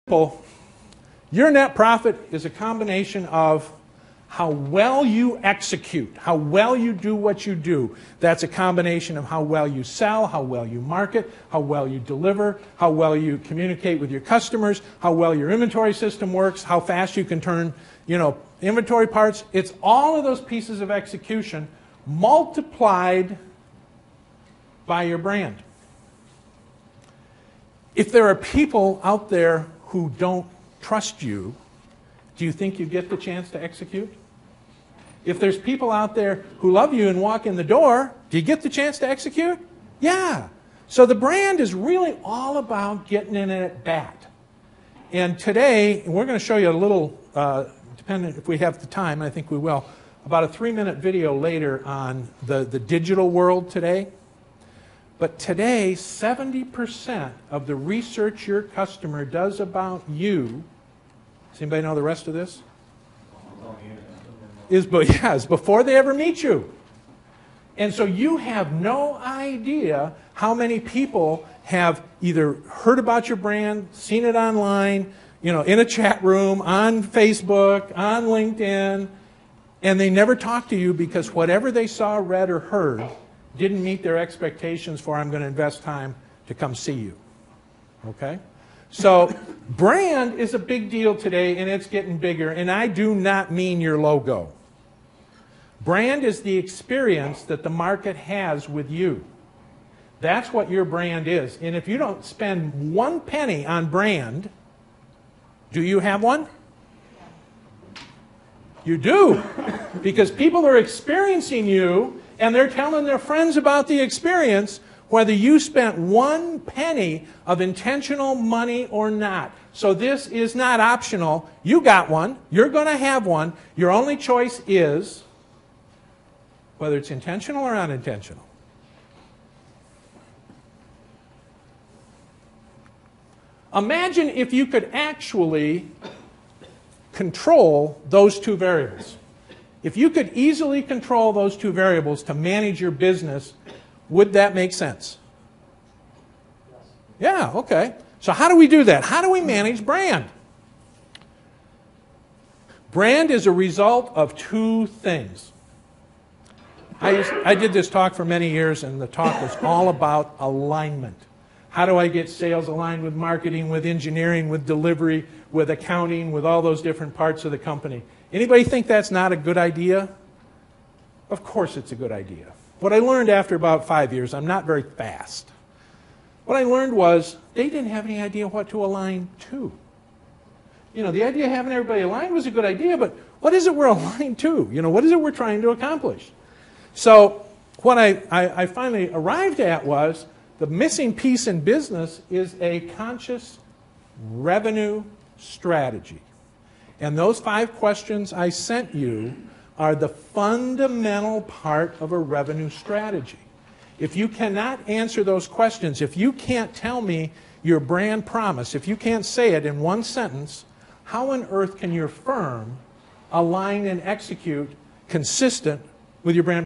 Well, your net profit is a combination of how well you execute, how well you do what you do. That's a combination of how well you sell, how well you market, how well you deliver, how well you communicate with your customers, how well your inventory system works, how fast you can turn, inventory parts. It's all of those pieces of execution multiplied by your brand. If there are people out there who don't trust you, do you think you get the chance to execute? If there's people out there who love you and walk in the door, do you get the chance to execute? Yeah. So the brand is really all about getting in at bat. And today, we're going to show you a little, depending if we have the time, I think we will, about a 3-minute video later on the digital world today. But today, 70% of the research your customer does about you, does anybody know the rest of this? Is before they ever meet you. And so you have no idea how many people have either heard about your brand, seen it online, in a chat room, on Facebook, on LinkedIn, and they never talk to you because whatever they saw, read, or heard didn't meet their expectations for I'm going to invest time to come see you. Okay? So brand is a big deal today, and it's getting bigger, and I do not mean your logo. Brand is the experience that the market has with you. That's what your brand is. And if you don't spend 1 penny on brand, do you have one? You do. Because people are experiencing you, and they're telling their friends about the experience, whether you spent 1 penny of intentional money or not. So this is not optional. You got one. You're going to have one. Your only choice is whether it's intentional or unintentional. Imagine if you could actually control those 2 variables. If you could easily control those 2 variables to manage your business, would that make sense? Yeah, okay. So how do we do that? How do we manage brand? Brand is a result of 2 things. I did this talk for many years, and the talk was all about alignment. How do I get sales aligned with marketing, with engineering, with delivery, with accounting, with all those different parts of the company? Anybody think that's not a good idea? Of course it's a good idea. What I learned after about 5 years, I'm not very fast. What I learned was they didn't have any idea what to align to. The idea of having everybody aligned was a good idea, but what is it we're aligned to? What is it we're trying to accomplish? So what I finally arrived at was the missing piece in business is a conscious revenue strategy. And those 5 questions I sent you are the fundamental part of a revenue strategy. If you cannot answer those questions, if you can't tell me your brand promise, if you can't say it in 1 sentence, how on earth can your firm align and execute consistent with your brand